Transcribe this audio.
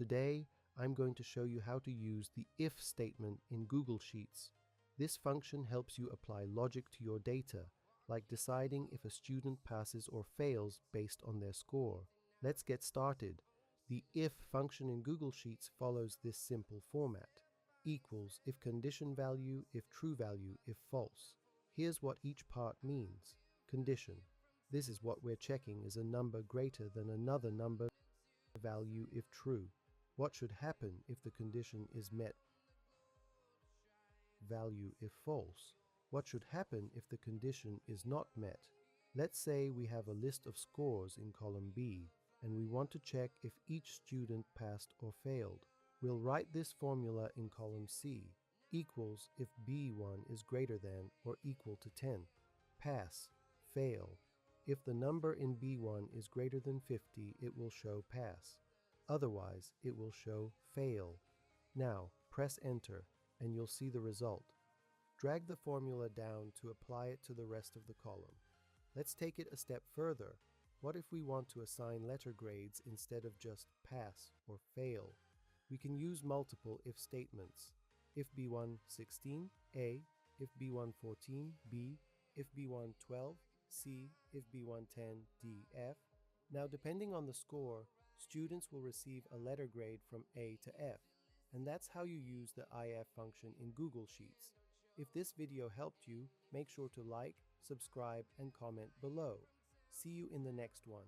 Today, I'm going to show you how to use the if statement in Google Sheets. This function helps you apply logic to your data, like deciding if a student passes or fails based on their score. Let's get started. The if function in Google Sheets follows this simple format. Equals if condition value, if true value, if false. Here's what each part means. Condition. This is what we're checking is a number greater than another number. Value if true. What should happen if the condition is met? Value if false. What should happen if the condition is not met? Let's say we have a list of scores in column B, and we want to check if each student passed or failed. We'll write this formula in column C. Equals if B1 is greater than or equal to 10. Pass, fail. If the number in B1 is greater than 50, it will show pass. Otherwise, it will show fail. Now, press enter, and you'll see the result. Drag the formula down to apply it to the rest of the column. Let's take it a step further. What if we want to assign letter grades instead of just pass or fail? We can use multiple if statements. If B1 16, A. If B1 14, B. If B1 12, C. If B1 10, D, F. Now, depending on the score, students will receive a letter grade from A to F, and that's how you use the if function in Google Sheets. If this video helped you, make sure to like, subscribe, and comment below. See you in the next one.